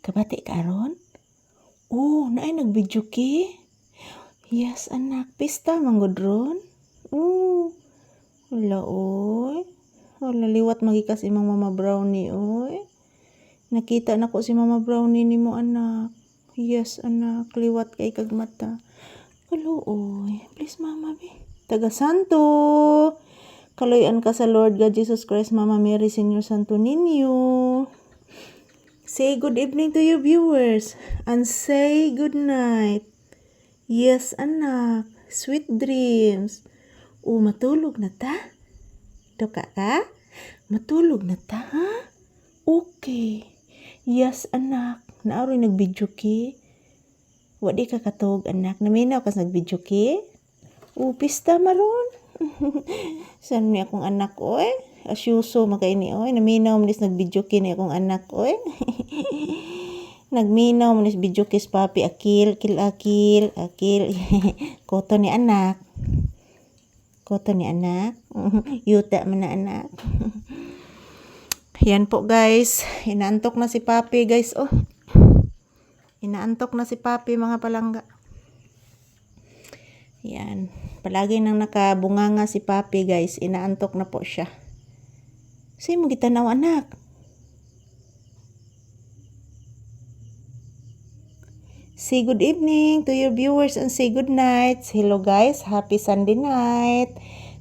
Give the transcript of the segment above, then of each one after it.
Kabati karon? Oh, naay nag-video ki? Yes, anak. Pista manggod ron? Wala, oy. Wala, liwat magikas imong Mama Brownie, oy. Nakita na ko si Mama Brownie nimo, anak. Yes, anak. Liwat kay kag mata. Kalo, oy. Please, Mama, be. Taga Santo. Kaloyan ka sa Lord God Jesus Christ, Mama Mary, Senior Santo Niño. Say good evening to your viewers and say good night. Yes, anak. Sweet dreams. Matulog na ta? Doka ka? Matulog na ta, ha? Okay. Yes, anak. Naaroy nag-video ki? Wadi ka katog, anak. Naminaw kas nag-video ki? Pista maron. San ni akong anak, oy? Asyuso makaini, oy. Naminaw manis nag-video ki ni akong anak, oy. Nagminaw manis video kis papi, akil. Koto ni anak. Yuta man na anak. Yan po, guys. Inaantok na si papi, guys, oh. Inaantok na si papi, mga palangga. Yan. Palagi nang nakabunganga si papi, guys. Inaantok na po siya. Say mo gitanaw, anak. Say good evening to your viewers and say good night. Hello, guys. Happy Sunday night.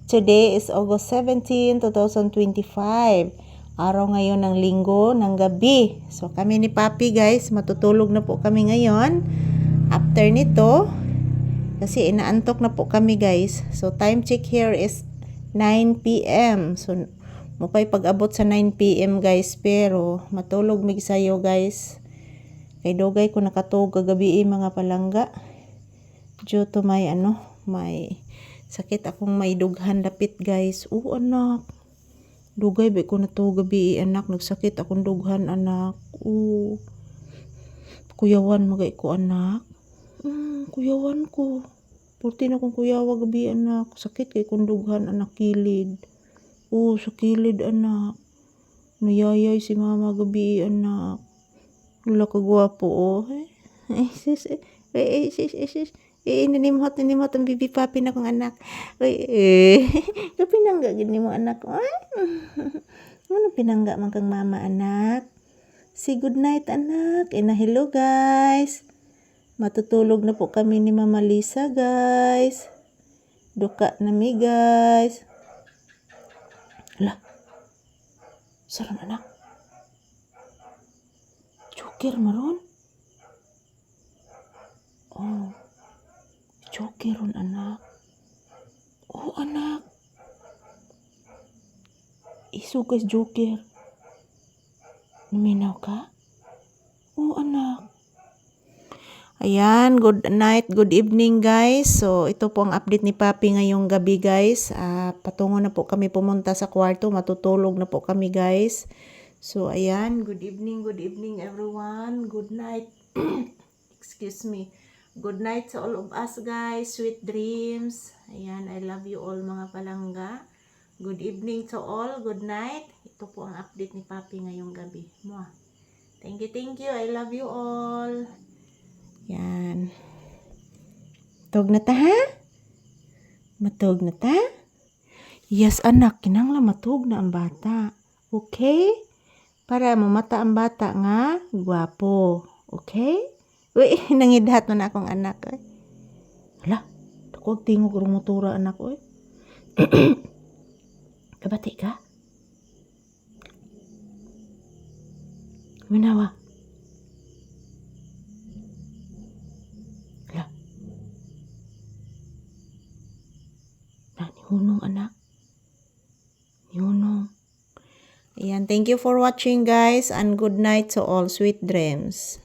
Today is August 17, 2025. Araw ngayon ng linggo ng gabi. So, kami ni papi, guys. Matutulog na po kami ngayon. After nito, kasi inaantok na po kami, guys. So, time check here is 9 p.m. So, mukay pag-abot sa 9 p.m. guys. Pero, matulog mig sayo, guys. Kay dogay ko nakatulog kagabi, mga palangga. Due to may sakit akong may dughan dapit, guys. Anak. Dugay ba ko natulog gabi, anak. Nagsakit akong dughan, anak. Kuyawan magay ko, anak. Kuyawan ko. Purti na kong kuyawa gabi, anak. Sakit kay kong dughan, anak, kilid. Sa kilid, anak. Nayayay si mama gabi, anak. Wala ka gwapo, oh. Sis. Ninimhot ang bibi papi na kong anak. Kapinangga gini mo, anak. Ano pinangga man kang mama, anak? Say good night, anak. Hello, guys. Matutulog na po kami ni Mama Lisa, guys. Duka na mi, guys. Hala. Sarang, anak. Joker maron? Joker ron, anak. Anak. Guys, Joker. Naminaw ka? Anak. Ayan, good night, good evening, guys. So, ito po ang update ni papi ngayong gabi, guys. Patungo na po kami pumunta sa kwarto. Matutulog na po kami, guys. So, ayan, good evening, everyone. Good night. Excuse me. Good night sa all of us, guys. Sweet dreams. Ayan, I love you all, mga palangga. Good evening to all. Good night. Ito po ang update ni papi ngayong gabi. Thank you. I love you all. Yan. Matog na ta, ha? Matog na ta? Yes, anak. Kinangla matog na ang bata. Okay? Para mamata ang bata nga, gwapo. Okay? Uy, nangidhat man akong anak. Hala, takog tingog rumutura, anak. Kabati ka? Minawa. Hala. Nihunong, anak. Nihunong. Ayan, thank you for watching, guys, and good night to all. Sweet dreams.